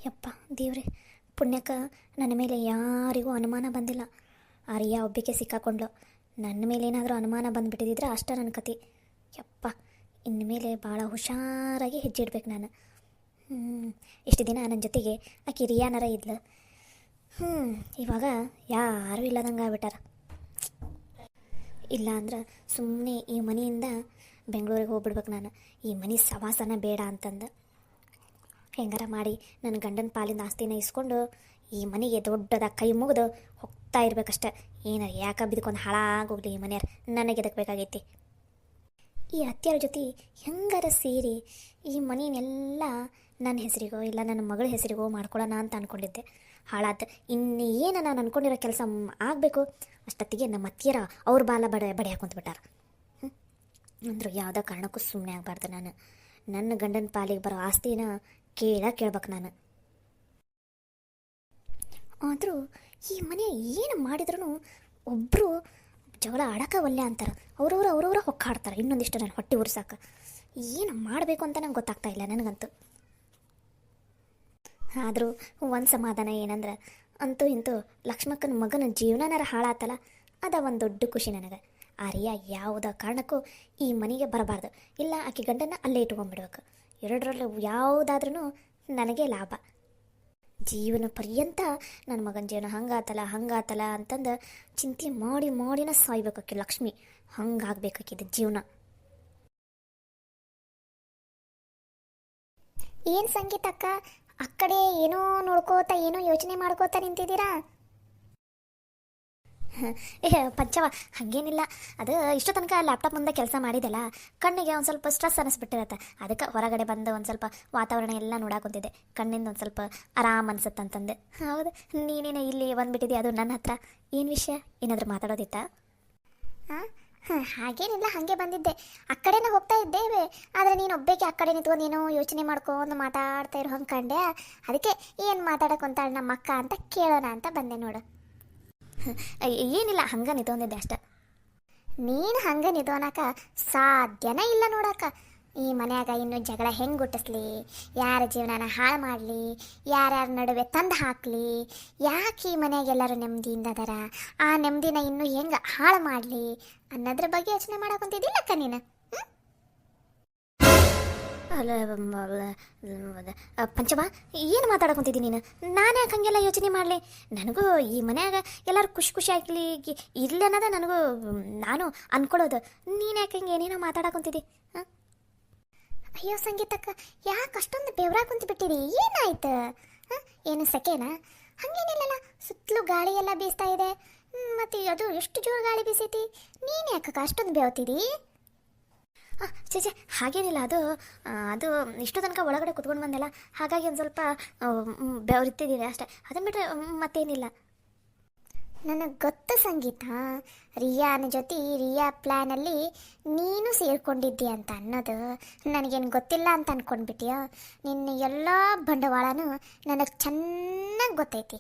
ಯಪ್ಪ ದೇವ್ರೆ, ಪುಣ್ಯಕ್ಕೆ ನನ್ನ ಮೇಲೆ ಯಾರಿಗೂ ಅನುಮಾನ ಬಂದಿಲ್ಲ. ಆ ರಿಯಾ ಒಬ್ಬಿಕೆ ಸಿಕ್ಕಾಕೊಂಡ್ಲು. ನನ್ನ ಮೇಲೆ ಏನಾದರೂ ಅನುಮಾನ ಬಂದುಬಿಟ್ಟಿದ್ರೆ ಅಷ್ಟ ನನ್ನ ಕತೆ. ಯಪ್ಪ, ಇನ್ನು ಮೇಲೆ ಭಾಳ ಹುಷಾರಾಗಿ ಹೆಜ್ಜೆ ಇಡ್ಬೇಕು ನಾನು. ಇಷ್ಟು ದಿನ ನನ್ನ ಜೊತೆಗೆ ಆಕೆ ರಿಯಾನರ ಇದ್ಲು. ಇವಾಗ ಯಾರೂ ಇಲ್ಲದಂಗೆ ಆಗ್ಬಿಟ್ಟಾರ. ಇಲ್ಲ ಅಂದ್ರೆ ಸುಮ್ಮನೆ ಈ ಮನೆಯಿಂದ ಬೆಂಗಳೂರಿಗೆ ಹೋಗ್ಬಿಡ್ಬೇಕು ನಾನು. ಈ ಮನೆ ಸವಾಸನ ಬೇಡ ಅಂತಂದು ಹೆಂಗಾರ ಮಾಡಿ ನನ್ನ ಗಂಡನ ಪಾಲಿಂದ ಆಸ್ತಿನ ಇಸ್ಕೊಂಡು ಈ ಮನೆಗೆ ದೊಡ್ಡದ ಕೈ ಮುಗಿದು ಹೋಗ್ತಾ ಇರ್ಬೇಕಷ್ಟೆ. ಏನಾರ ಯಾಕೆ ಬಿದ್ಕೊಂಡು ಹಾಳಾಗೋಗ್ಲಿ ಈ ಮನೆಯವ್ರು, ನನಗೆ ಎದಕ್ಕೆ ಬೇಕಾಗೈತಿ. ಈ ಅತ್ತೆಯರ ಜೊತೆ ಹೆಂಗಾರ ಸೇರಿ ಈ ಮನೆಯನ್ನೆಲ್ಲ ನನ್ನ ಹೆಸರಿಗೋ ಇಲ್ಲ ನನ್ನ ಮಗಳ ಹೆಸರಿಗೋ ಮಾಡ್ಕೊಳ್ಳೋಣ ಅಂತ ಅಂದ್ಕೊಂಡಿದ್ದೆ. ಹಾಳಾದ ಇನ್ನೇನು ನಾನು ಅಂದ್ಕೊಂಡಿರೋ ಕೆಲಸ ಆಗಬೇಕು ಅಷ್ಟೊತ್ತಿಗೆ ನಮ್ಮ ಅತ್ತಿಯರ ಅವ್ರ ಬಾಲ ಬಡಿ ಹಾಕೊಂತ್ಬಿಟ್ಟಾರ. ಅಂದರು ಯಾವುದೋ ಕಾರಣಕ್ಕೂ ಸುಮ್ಮನೆ ಆಗಬಾರ್ದು ನಾನು. ನನ್ನ ಗಂಡನ ಪಾಲಿಗೆ ಬರೋ ಆಸ್ತಿನ ಕೇಳ್ಬೇಕು ನಾನು. ಆದರೂ ಈ ಮನೆ ಏನು ಮಾಡಿದ್ರೂ ಒಬ್ಬರು ಜಗಳ ಆಡೋಕೆ ಒಲ್ಲೆ ಅಂತಾರೆ. ಅವ್ರವ್ರ ಹೊಕ್ಕಾಡ್ತಾರೆ ಇನ್ನೊಂದಿಷ್ಟು ನಾನು ಹೊಟ್ಟೆ ಉರ್ಸಾಕ. ಏನು ಮಾಡಬೇಕು ಅಂತ ನಂಗೆ ಗೊತ್ತಾಗ್ತಾ ಇಲ್ಲ ನನಗಂತೂ. ಆದರೂ ಒಂದು ಸಮಾಧಾನ ಏನಂದ್ರೆ, ಅಂತೂ ಇಂತೂ ಲಕ್ಷ್ಮಕ್ಕನ ಮಗನ ಜೀವನನಾರ ಹಾಳಾತಲ್ಲ, ಅದ ಒಂದು ದೊಡ್ಡ ಖುಷಿ ನನಗೆ. ಆ ರಿಯಾ ಯಾವುದೇ ಕಾರಣಕ್ಕೂ ಈ ಮನೆಗೆ ಬರಬಾರ್ದು, ಇಲ್ಲ ಆಕೆ ಗಂಡನ ಅಲ್ಲೇ ಇಟ್ಕೊಂಡ್ಬಿಡ್ಬೇಕು. ಎರಡರಲ್ಲೂ ಯಾವುದಾದ್ರೂ ನನಗೆ ಲಾಭ. ಜೀವನ ಪರ್ಯಂತ ನನ್ನ ಮಗನ ಜೀವನ ಹಂಗಾತಲ್ಲ ಅಂತಂದು ಚಿಂತೆ ಮಾಡಿನ ಸಾಯ್ಬೇಕಾಕಿ ಲಕ್ಷ್ಮಿ. ಹಂಗಾಗ್ಬೇಕಾಕಿದ್ದ ಜೀವನ. ಏನು ಸಂಗೀತ ಅಕ್ಕ, ಆ ಕಡೆ ಏನೋ ನೋಡ್ಕೋತಾ ಏನೋ ಯೋಚನೆ ಮಾಡ್ಕೋತಾ ನಿಂತಿದ್ದೀರಾ? ಪಂಚವ, ಹಾಗೇನಿಲ್ಲ. ಅದು ಇಷ್ಟು ತನಕ ಲ್ಯಾಪ್ಟಾಪ್ ಮುಂದೆ ಕೆಲಸ ಮಾಡಿದೆಲ್ಲ, ಕಣ್ಣಿಗೆ ಒಂದು ಸ್ವಲ್ಪ ಸ್ಟ್ರೆಸ್ ಅನ್ನಿಸ್ಬಿಟ್ಟಿರತ್ತೆ. ಅದಕ್ಕೆ ಹೊರಗಡೆ ಬಂದು ಒಂದು ಸ್ವಲ್ಪ ವಾತಾವರಣ ಎಲ್ಲ ನೋಡಾಕೊಂತಿದ್ದೆ. ಕಣ್ಣಿಂದ ಒಂದು ಸ್ವಲ್ಪ ಆರಾಮ್ ಅನ್ಸುತ್ತಂತಂದೆ. ಹೌದು, ನೀನೇನು ಇಲ್ಲಿ ಬಂದುಬಿಟ್ಟಿದ್ದೆ, ಅದು ನನ್ನ ಹತ್ರ. ಏನು ವಿಷಯ, ಏನಾದರೂ ಮಾತಾಡೋದಿತ್ತಾ? ಹಾಗೇನಿಲ್ಲ, ಹಾಗೆ ಬಂದಿದ್ದೆ. ಆ ಕಡೆನೇ ಹೋಗ್ತಾ ಇದ್ದೇವೆ, ಆದರೆ ನೀನು ಒಬ್ಬೇಕೆ ಆ ಕಡೆ ನಿಂತ್ಕೊಂಡು ಏನೋ ಯೋಚನೆ ಮಾಡ್ಕೊಂಡು ಮಾತಾಡ್ತಾ ಇರೋ ಹಂಗೆ ಕಂಡೆ. ಅದಕ್ಕೆ ಏನು ಮಾತಾಡೋಕ್ಕಂತಾಳೆ ನಮ್ಮ ಅಕ್ಕ ಅಂತ ಕೇಳೋಣ ಅಂತ ಬಂದೆ ನೋಡು. ಏನಿಲ್ಲ, ಹಂಗೆ ನಿಂತ್ಕೊಂಡಿದ್ದೆ ಅಷ್ಟೆ. ನೀನು ಹಂಗೆ ನಿಂತ್ಕೊಳಕ ಸಾಧ್ಯನೇ ಇಲ್ಲ ನೋಡಕ್ಕ. ಈ ಮನ್ಯಾಗ ಇನ್ನು ಜಗಳ ಹೆಂಗೆ ಹುಟ್ಟಿಸ್ಲಿ, ಯಾರ ಜೀವನನ ಹಾಳು ಮಾಡಲಿ, ಯಾರ್ಯಾರ ನಡುವೆ ತಂದು ಹಾಕಲಿ, ಯಾಕೆ ಈ ಮನೆಯಾಗ ಎಲ್ಲರೂ ನೆಮ್ಮದಿಯಿಂದ ಅದಾರ, ಆ ನೆಮ್ಮದಿನ ಇನ್ನೂ ಹೆಂಗೆ ಹಾಳು ಮಾಡಲಿ ಅನ್ನೋದ್ರ ಬಗ್ಗೆ ಯೋಚನೆ ಮಾಡಕೊಂತಿದ್ದಿಲ್ಲಕ್ಕ ನೀನು. ಪಂಚಮ, ಏನು ಮಾತಾಡಕೊಂತಿದ್ದೀನಿ ನೀನು? ನಾನು ಯಾಕೆ ಹಂಗೆಲ್ಲ ಯೋಚನೆ ಮಾಡಲಿ? ನನಗೂ ಈ ಮನ್ಯಾಗ ಎಲ್ಲರೂ ಖುಷಿ ಆಗಲಿ ಇರಲಿ ಅನ್ನೋದ ನನಗೂ ನಾನು ಅನ್ಕೊಳ್ಳೋದು. ನೀನು ಯಾಕೆ ಹಿಂಗೆ ಏನೇನೋ ಮಾತಾಡಕೊಂತಿದ್ದಿ? ಅಯ್ಯೋ ಸಂಗೀತಕ್ಕ, ಯಾಕೆ ಅಷ್ಟೊಂದು ಬೆವರಾಗ ಕುಂತು ಬಿಟ್ಟಿರಿ? ಏನಾಯ್ತು? ಏನು ಸೆಕೆನಾ? ಹಾಗೇನಿಲ್ಲಲ್ಲ, ಸುತ್ತಲೂ ಗಾಳಿ ಎಲ್ಲ ಬೀಸ್ತಾ ಇದೆ. ಮತ್ತು ಅದು ಎಷ್ಟು ಜೋರು ಗಾಳಿ ಬೀಸೈತಿ, ನೀನು ಯಾಕಕ್ಕ ಅಷ್ಟೊಂದು ಬೆವತಿದಿ? ಚೇಚೆ, ಹಾಗೇನಿಲ್ಲ. ಅದು ಇಷ್ಟು ತನಕ ಒಳಗಡೆ ಕುತ್ಕೊಂಡು ಬಂದೆಲ್ಲ, ಹಾಗಾಗಿ ಒಂದು ಸ್ವಲ್ಪ ಬೆವರಿತ್ತಿದ್ದೀನಿ ಅಷ್ಟೇ. ಅದನ್ನು ಬಿಟ್ಟರೆ ಮತ್ತೇನಿಲ್ಲ. ನನಗೆ ಗೊತ್ತು ಸಂಗೀತ, ರಿಯಾನ ಜೊತೆ ರಿಯಾ ಪ್ಲ್ಯಾನಲ್ಲಿ ನೀನು ಸೇರ್ಕೊಂಡಿದ್ದಿ ಅಂತ ಅನ್ನೋದು ನನಗೇನು ಗೊತ್ತಿಲ್ಲ ಅಂತ ಅಂದ್ಕೊಂಡ್ಬಿಟ್ಟಿಯೋ? ನಿನ್ನ ಎಲ್ಲ ಬಂಡವಾಳನೂ ನನಗೆ ಚೆನ್ನಾಗಿ ಗೊತ್ತೈತಿ.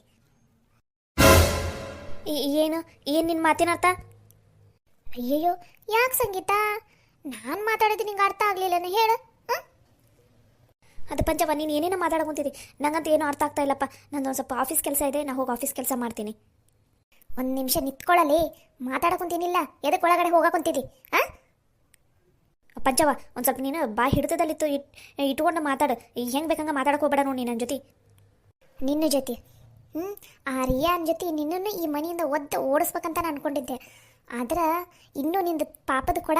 ಏನು ನಿನ್ನ ಮಾತಿನ ಅರ್ಥ? ಅಯ್ಯಯ್ಯೋ, ಯಾಕೆ ಸಂಗೀತ? ನಾನು ಮಾತಾಡೋದು ನಿಂಗೆ ಅರ್ಥ ಆಗಲಿಲ್ಲನ? ಹೇಳು. ಅದು ಪಂಚವ, ನೀನು ಏನೇನೋ ಮಾತಾಡ್ಕೊಂತಿದ್ದಿ, ನಂಗಂತ ಏನೂ ಅರ್ಥ ಆಗ್ತಾ ಇಲ್ಲಪ್ಪ. ನಂದು ಒಂದು ಸ್ವಲ್ಪ ಆಫೀಸ್ ಕೆಲಸ ಇದೆ, ನಾನು ಹೋಗಿ ಆಫೀಸ್ ಕೆಲಸ ಮಾಡ್ತೀನಿ. ಒಂದು ನಿಮಿಷ ನಿಂತ್ಕೊಳ್ಳಲಿ, ಮಾತಾಡಕೊಂತೀನಿಲ್ಲ, ಎದಕ್ಕೆ ಒಳಗಡೆ ಹೋಗಾಕೊಂತಿದ್ದಿ? ಪಂಚವ, ಒಂದು ಸ್ವಲ್ಪ ನೀನು ಬಾಯಿ ಹಿಡಿತದಲ್ಲಿತ್ತು ಇಟ್ಕೊಂಡು ಮಾತಾಡು. ಹೆಂಗೆ ಬೇಕಂಗೆ ಮಾತಾಡಕ್ಕೆ ಹೋಗ್ಬೇಡ ನೋಡಿ ನನ್ನ ಜೊತೆ. ನಿನ್ನ ಜೊತೆ ಆ ರಿಯಾನ್ ಜೊತೆ ನಿನ್ನನ್ನು ಈ ಮನೆಯಿಂದ ಓಡಿಸ್ಬೇಕಂತ ನಾನು ಅಂದ್ಕೊಂಡಿದ್ದೆ. ಆದ್ರೆ ಇನ್ನೂ ನಿಂದು ಪಾಪದ ಕೊಡ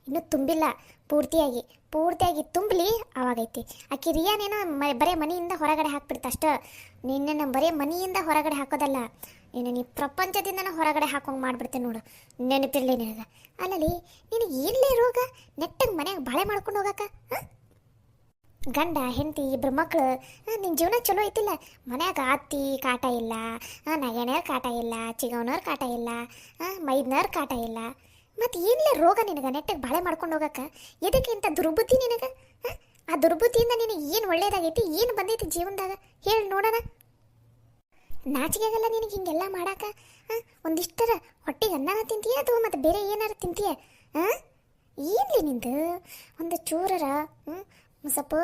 ಇನ್ನೂ ತುಂಬಿಲ್ಲ ಪೂರ್ತಿಯಾಗಿ ತುಂಬಲಿ ಆವಾಗೈತಿ. ಆಕೆ ರಿಯಾನೇನೋ ಬರೀ ಮನೆಯಿಂದ ಹೊರಗಡೆ ಹಾಕ್ಬಿಡ್ತ ಅಷ್ಟ. ನಿನ್ನನ್ನು ಬರೀ ಮನೆಯಿಂದ ಹೊರಗಡೆ ಹಾಕೋದಲ್ಲ, ನೀ ಪ್ರಪಂಚದಿಂದನೂ ಹೊರಗಡೆ ಹಾಕೋಂಗೆ ಮಾಡಿಬಿಡ್ತೇನೆ ನೋಡು. ನೆನಪಿರಲಿ ನಿನಗೆ. ಅಲ್ಲಲ್ಲಿ ನಿನಗೆ ಏನ್ಲೇ ರೋಗ? ನೆಟ್ಟಗೆ ಮನ್ಯಾಗ ಬಾಳೆ ಮಾಡ್ಕೊಂಡು ಹೋಗಕ್ಕ? ಗಂಡ ಹೆಂಡತಿ ಇಬ್ಬರು ಮಕ್ಕಳು, ನಿನ್ನ ಜೀವನ ಚಲೋ ಐತಿಲ್ಲ. ಮನ್ಯಾಗ ಅತ್ತಿ ಕಾಟ ಇಲ್ಲ, ನಗಣ್ಯರ ಕಾಟ ಇಲ್ಲ, ಚಿಗವನವ್ರ ಕಾಟ ಇಲ್ಲ, ಮೈದ್ನವ್ರ ಕಾಟ ಇಲ್ಲ. ಮತ್ತು ಏನ್ಲೇ ರೋಗ ನಿನಗೆ ನೆಟ್ಟಗೆ ಬಾಳೆ ಮಾಡ್ಕೊಂಡು ಹೋಗಕ್ಕ? ಎದಕ್ಕೆ ಇಂಥ ದುರ್ಬುದ್ಧಿ ನಿನಗೆ? ಆ ದುರ್ಬುದ್ಧಿಯಿಂದ ನಿನಗೆ ಏನು ಒಳ್ಳೇದಾಗೈತಿ, ಏನು ಬಂದೈತಿ ಜೀವನದಾಗ ಹೇಳಿ ನೋಡೋಣ. ನಾಚಿಕೆಗಲ್ಲ ನಿನಗೆ ಹಿಂಗೆಲ್ಲ ಮಾಡಾಕ? ಒಂದಿಷ್ಟರ ಹೊಟ್ಟೆಗೆ ಅನ್ನನ ತಿಂತೀಯ ಅಥವಾ ಮತ್ತು ಬೇರೆ ಏನಾರು ತಿಂತೀಯ? ಏನ್ಲಿ ನಿಂದು ಒಂದು ಚೂರರ ಸ್ವಲ್ಪ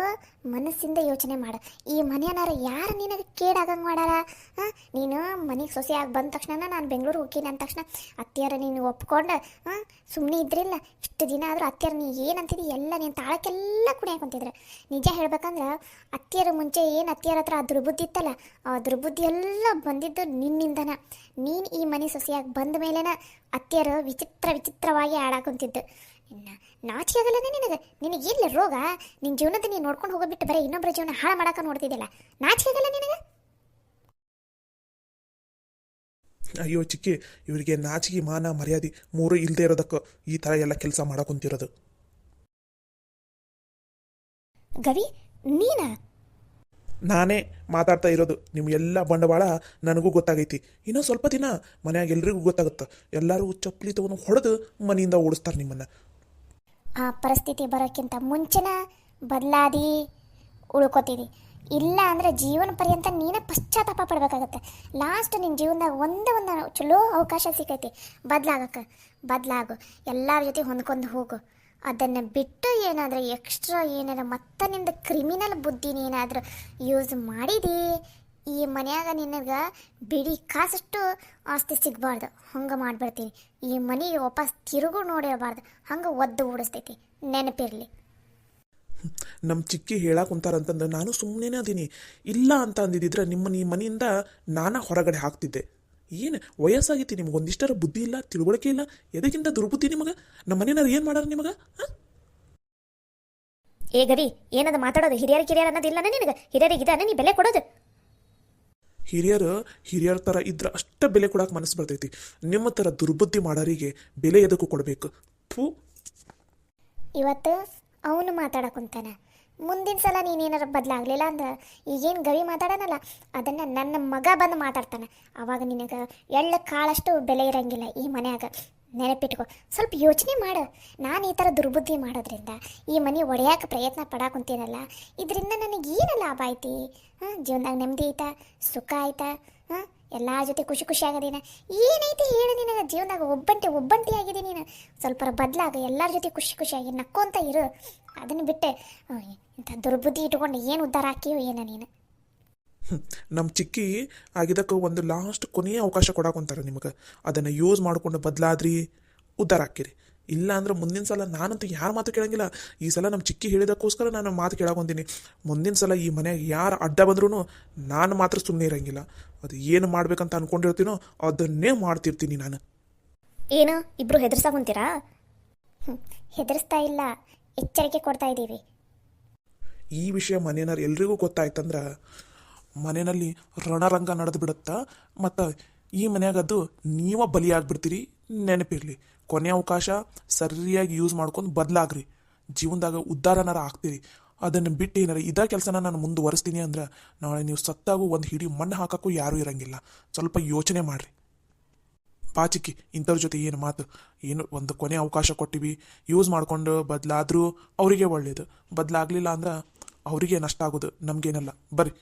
ಮನಸ್ಸಿಂದ ಯೋಚನೆ ಮಾಡು. ಈ ಮನೆಯನಾರ ಯಾರು ನಿನಗೆ ಕೇಡಾಗಂಗೆ ಮಾಡಾರ? ಹಾಂ, ನೀನು ಮನೆಗೆ ಸೊಸೆಯಾಗಿ ಬಂದ ತಕ್ಷಣ ನಾನು ಬೆಂಗಳೂರು ಹೋಗ್ತೀನಿ ಅಂದ ತಕ್ಷಣ ಅತ್ತಿಯರ ನೀನು ಒಪ್ಕೊಂಡು ಸುಮ್ಮನೆ ಇದ್ರಿಲ್ಲ. ಇಷ್ಟು ದಿನ ಆದರೂ ಅತ್ತಿಯರು ನೀ ಏನಂತಿದ್ದಿ ಎಲ್ಲ ನೀನು ತಾಳಕ್ಕೆಲ್ಲ ಕುಣಿಯಾಕೊಂತಿದ್ರೆ. ನಿಜ ಹೇಳ್ಬೇಕಂದ್ರೆ ಅತ್ತಿಯರ ಮುಂಚೆ ಏನು ಅತ್ತಿಯರ ಹತ್ರ ಆ ದುರ್ಬುದ್ಧಿ ಇತ್ತಲ್ಲ, ಆ ದುರ್ಬುದ್ಧಿ ಎಲ್ಲ ಬಂದಿದ್ದು ನಿನ್ನಿಂದನ. ನೀನು ಈ ಮನೆ ಸೊಸೆಯಾಗಿ ಬಂದ ಮೇಲೆನ ಅತ್ತಿಯರು ವಿಚಿತ್ರವಾಗಿ ಆಡಾಕೊಂತಿದ್ದು. ಇನ್ನು ನಾಚಿಕೆ ಆಗಲ್ಲದೆ ನಿನಗೆ ಇಲ್ಲ ರೋಗ? ನಿನ್ನ ಜೀವನದ ನೀನು ನೋಡ್ಕೊಂಡು ಹೋಗೋಬಿಟ್ಟು ಬರೀ ಇನ್ನೊಬ್ಬರ ಜೀವನ ಹಾಳು ಮಾಡಾಕ ನೋಡ್ತಿದ್ದಿಲ್ಲ. ನಾಚಿಕೆ ಆಗಲ್ಲ ನಿನಗೆ? ಅಯ್ಯೋ ಚಿಕ್ಕಿ, ಇವರಿಗೆ ನಾಚಿಕೆ ಮಾನ ಮರ್ಯಾದೆ ಮೂರು ಇಲ್ಲದೆ ಇರೋದಕ್ಕೆ ಈ ಥರ ಎಲ್ಲ ಕೆಲಸ ಮಾಡಕೊಂತಿರೋದು. ಗವಿ, ನೀನಾ? ನಾನೇ ಮಾತಾಡ್ತಾ ಇರೋದು. ನಿಮ್ಗೆಲ್ಲ ಬಂಡವಾಳ ನನಗೂ ಗೊತ್ತಾಗೈತಿ. ಇನ್ನೂ ಸ್ವಲ್ಪ ದಿನ ಮನ್ಯಾಗ ಎಲ್ರಿಗೂ ಗೊತ್ತಾಗುತ್ತೆ. ಎಲ್ಲರೂ ಚಪ್ಪಲಿ ತಗೊಂಡು ಹೊಡೆದು ಮನೆಯಿಂದ ಓಡಿಸ್ತಾರೆ ನಿಮ್ಮನ್ನು. ಆ ಪರಿಸ್ಥಿತಿ ಬರೋಕ್ಕಿಂತ ಮುಂಚೆನ ಬದಲಾದಿ ಉಳ್ಕೋತೀವಿ. ಇಲ್ಲ ಅಂದರೆ ಜೀವನ ಪರ್ಯಂತ ನೀನೇ ಪಶ್ಚಾತ್ತಾಪ ಪಡ್ಬೇಕಾಗತ್ತೆ. ಲಾಸ್ಟ್ ನಿನ್ನ ಜೀವನದಾಗ ಒಂದು ಚಲೋ ಅವಕಾಶ ಸಿಕ್ಕೈತಿ ಬದಲಾಗು. ಎಲ್ಲರ ಜೊತೆ ಹೊಂದ್ಕೊಂಡು ಹೋಗು. ಅದನ್ನು ಬಿಟ್ಟು ಏನಾದರೂ ಎಕ್ಸ್ಟ್ರಾ ಏನಾದ್ರು ಮತ್ತೆ ನಿಂದು ಕ್ರಿಮಿನಲ್ ಬುದ್ಧಿನ ಏನಾದರೂ ಯೂಸ್ ಮಾಡಿದಿ, ಈ ಮನ್ಯಾಗ ನಿನಗೆ ಬಿಡಿ ಕಾಸಷ್ಟು ಆಸ್ತಿ ಸಿಗಬಾರ್ದು. ಹಂಗೆ ಮಾಡಿಬಿಡ್ತೀನಿ. ಈ ಮನೆಗೆ ವಾಪಸ್ ತಿರುಗು ನೋಡಿರಬಾರ್ದು. ಹಂಗೆ ಒದ್ದು ಓಡಿಸ್ತೈತಿ, ನೆನಪಿರಲಿ. ನಮ್ಮ ಚಿಕ್ಕಿ ಹೇಳಕ್ಕೆ ಕುಂತಾರಂತಂದು ನಾನು ಸುಮ್ಮನೆ ಅದೀನಿ. ಇಲ್ಲ ಅಂತ ಅಂದಿದ್ದಿದ್ರೆ ನಿಮ್ಮನ್ನ ಈ ಮನೆಯಿಂದ ನಾನಾ ಹೊರಗಡೆ ಹಾಕ್ತಿದ್ದೆ. ಏನು ವಯಸ್ಸಾಗೈತಿ, ನಿಮ್ಗೆ ಒಂದಿಷ್ಟರ ಬುದ್ಧಿ ಇಲ್ಲ, ತಿಳುವಳಿಕೆ ಇಲ್ಲ. ಎದಕ್ಕಿಂತ ದುರ್ಬುದ್ಧಿ ನಿಮಗೆ? ನಮ್ಮ ಮನೆಯವ್ರು ಏನು ಮಾಡಾರ ನಿಮಗೆ? ಏ ಗವಿ, ಏನದು ಮಾತಾಡೋದು? ಹಿರಿಯರು ಅನ್ನೋದಿಲ್ಲ ನಿನಗೆ? ಹಿರಿಯರಿಗಿದಾನೆ ನೀ ಬೆಲೆ ಕೊಡೋದು? ಹಿರಿಯರ ಥರ ಇದ್ರೆ ಅಷ್ಟೇ ಬೆಲೆ ಕೊಡೋಕೆ ಮನಸ್ಸು ಬರ್ತೈತಿ. ನಿಮ್ಮ ಥರ ದುರ್ಬುದ್ಧಿ ಮಾಡೋರಿಗೆ ಬೆಲೆ ಎದಕ್ಕೂ ಕೊಡಬೇಕು. ಇವತ್ತು ಅವನು ಮಾತಾಡಕ್ಕಂತಾನೆ. ಮುಂದಿನ ಸಲ ನೀನೇನಾರು ಬದಲಾಗಲಿಲ್ಲ ಅಂದ್ರೆ ಈಗೇನು ಗವಿ ಮಾತಾಡೋನಲ್ಲ, ಅದನ್ನು ನನ್ನ ಮಗ ಬಂದು ಮಾತಾಡ್ತಾನೆ. ಆವಾಗ ನಿನಗೆ ಎಳ್ಳು ಕಾಳಷ್ಟು ಬೆಲೆ ಇರೋಂಗಿಲ್ಲ ಈ ಮನ್ಯಾಗ. ನೆನಪಿಟ್ಕೊ, ಸ್ವಲ್ಪ ಯೋಚನೆ ಮಾಡು. ನಾನು ಈ ಥರ ದುರ್ಬುದ್ಧಿ ಮಾಡೋದ್ರಿಂದ ಈ ಮನೆ ಒಡೆಯೋಕೆ ಪ್ರಯತ್ನ ಪಡಾಕೊಂತೀನಲ್ಲ, ಇದರಿಂದ ನನಗೆ ಏನು ಲಾಭ ಐತಿ? ಜೀವನದಾಗ ನೆಮ್ಮದಿ ಐತಾ? ಸುಖ ಆಯ್ತಾ? ಎಲ್ಲರ ಜೊತೆ ಖುಷಿ ಆಗದೀನ? ಏನೈತಿ ಹೇಳು ನಿನಗೆ? ಜೀವನದಾಗ ಒಬ್ಬಂಟಿ ಆಗಿದೆ ನೀನು. ಸ್ವಲ್ಪ ಬದಲಾಗ, ಎಲ್ಲರ ಜೊತೆ ಖುಷಿಯಾಗಿ ನಕ್ಕೊಂತ ಇರು. ಅದನ್ನು ಬಿಟ್ಟೆ ಇಂಥ ದುರ್ಬುದ್ಧಿ ಇಟ್ಕೊಂಡು ಏನು ಉದ್ಧಾರ ಹಾಕಿಯೋ ಏನೋ ನೀನು. ನಮ್ಮ ಚಿಕ್ಕಿ ಆಗಿದ್ದಕ್ಕೆ ಒಂದು ಲಾಸ್ಟ್ ಕೊನೆಯ ಅವಕಾಶ ಕೊಡಾಕೊಂತಾರೆ ನಿಮಗೆ. ಅದನ್ನು ಯೂಸ್ ಮಾಡಿಕೊಂಡು ಬದಲಾದ್ರಿ ಉದ್ಧಾರ ಹಾಕಿರಿ. ಇಲ್ಲ ಅಂದ್ರೆ ಮುಂದಿನ ಸಲ ನಾನಂತೂ ಯಾರ ಮಾತು ಕೇಳಂಗಿಲ್ಲ. ಈ ಸಲ ನಮ್ಮ ಚಿಕ್ಕಿ ಹೇಳಿದಕ್ಕೋಸ್ಕರ ನಾನು ಮಾತು ಕೇಳಾಕೊಂತೀನಿ. ಮುಂದಿನ ಸಲ ಈ ಮನೆಗೆ ಯಾರು ಅಡ್ಡ ಬಂದ್ರೂ ನಾನು ಮಾತ್ರ ಸುಮ್ಮನೆ ಇರೋಂಗಿಲ್ಲ. ಅದು ಏನು ಮಾಡ್ಬೇಕಂತ ಅಂದ್ಕೊಂಡಿರ್ತೀನೋ ಅದನ್ನೇ ಮಾಡ್ತಿರ್ತೀನಿ ನಾನು. ಏನು ಇಬ್ರು ಹೆದರ್ಸಾಕೊಂತೀರಾ? ಹೆದರ್ಸ್ತಾ ಇಲ್ಲ, ಎಚ್ಚರಿಕೆ ಕೊಡ್ತಾ ಇದ್ದೀವಿ. ಈ ವಿಷಯ ಮನೆಯವ್ರು ಎಲ್ರಿಗೂ ಗೊತ್ತಾಯ್ತಂದ್ರೆ ಮನೆಯಲ್ಲಿ ರಣರಂಗ ನಡೆದು ಬಿಡುತ್ತಾ. ಮತ್ತು ಈ ಮನೆಯಾಗದ್ದು ನೀವ ಬಲಿಯಾಗ್ಬಿಡ್ತೀರಿ. ನೆನಪಿರಲಿ, ಕೊನೆ ಅವಕಾಶ ಸರಿಯಾಗಿ ಯೂಸ್ ಮಾಡ್ಕೊಂಡು ಬದಲಾಗ್ರಿ. ಜೀವನದಾಗ ಉದ್ಧಾರನಾರ ಆಗ್ತೀರಿ. ಅದನ್ನು ಬಿಟ್ಟು ಏನಾರ ಇದೇ ಕೆಲಸನ ನಾನು ಮುಂದುವರಿಸ್ತೀನಿ ಅಂದ್ರೆ ನಾಳೆ ನೀವು ಸತ್ತಾಗೂ ಒಂದು ಹಿಡಿ ಮಣ್ಣು ಹಾಕೋಕ್ಕೂ ಯಾರೂ ಇರೋಂಗಿಲ್ಲ. ಸ್ವಲ್ಪ ಯೋಚನೆ ಮಾಡಿರಿ. ಪಾಚಿಕ್ಕಿ, ಇಂಥವ್ರ ಜೊತೆ ಏನು ಮಾತು? ಏನು ಒಂದು ಕೊನೆ ಅವಕಾಶ ಕೊಟ್ಟಿವಿ, ಯೂಸ್ ಮಾಡ್ಕೊಂಡು ಬದಲಾದರೂ ಅವರಿಗೆ ಒಳ್ಳೆಯದು, ಬದಲಾಗಲಿಲ್ಲ ಅಂದ್ರೆ ಅವರಿಗೆ ನಷ್ಟ ಆಗೋದು, ನಮಗೇನಲ್ಲ. ಬರ್ರಿ.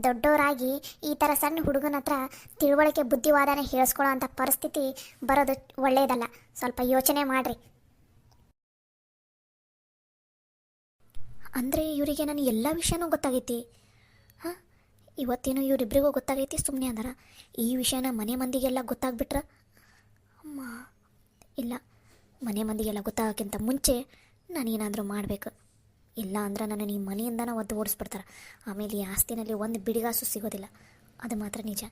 ದೊಡ್ಡವರಾಗಿ ಈ ಥರ ಸಣ್ಣ ಹುಡುಗನ ಹತ್ರ ತಿಳುವಳಿಕೆ ಬುದ್ಧಿವಾದನೆ ಹೇಳಿಸ್ಕೊಳ್ಳೋ ಅಂಥ ಪರಿಸ್ಥಿತಿ ಬರೋದು ಒಳ್ಳೆಯದಲ್ಲ. ಸ್ವಲ್ಪ ಯೋಚನೆ ಮಾಡಿರಿ. ಅಂದರೆ ಇವರಿಗೆ ನಾನು ಎಲ್ಲ ವಿಷಯನೂ ಗೊತ್ತಾಗೈತಿ. ಇವತ್ತೇನು ಇವರಿಬ್ಬರಿಗೂ ಗೊತ್ತಾಗೈತಿ ಸುಮ್ಮನೆ ಅಂದಾರ. ಈ ವಿಷಯನ ಮನೆ ಮಂದಿಗೆಲ್ಲ ಗೊತ್ತಾಗ್ಬಿಟ್ರೆ ಅಮ್ಮ ಇಲ್ಲ, ಮನೆ ಮಂದಿಗೆಲ್ಲ ಗೊತ್ತಾಗೋಕ್ಕಿಂತ ಮುಂಚೆ ನಾನೇನಾದರೂ ಮಾಡಬೇಕು. ಇಲ್ಲ ಅಂದ್ರೆ ನನ್ನ ಈ ಮನೆಯಿಂದನೇ ಒದ್ದು ಓಡಿಸ್ಬಿಡ್ತಾರೆ. ಆಮೇಲೆ ಈ ಆಸ್ತಿನಲ್ಲಿ ಒಂದು ಬಿಡಿಗಾಸು ಸಿಗೋದಿಲ್ಲ. ಅದು ಮಾತ್ರ ನಿಜ.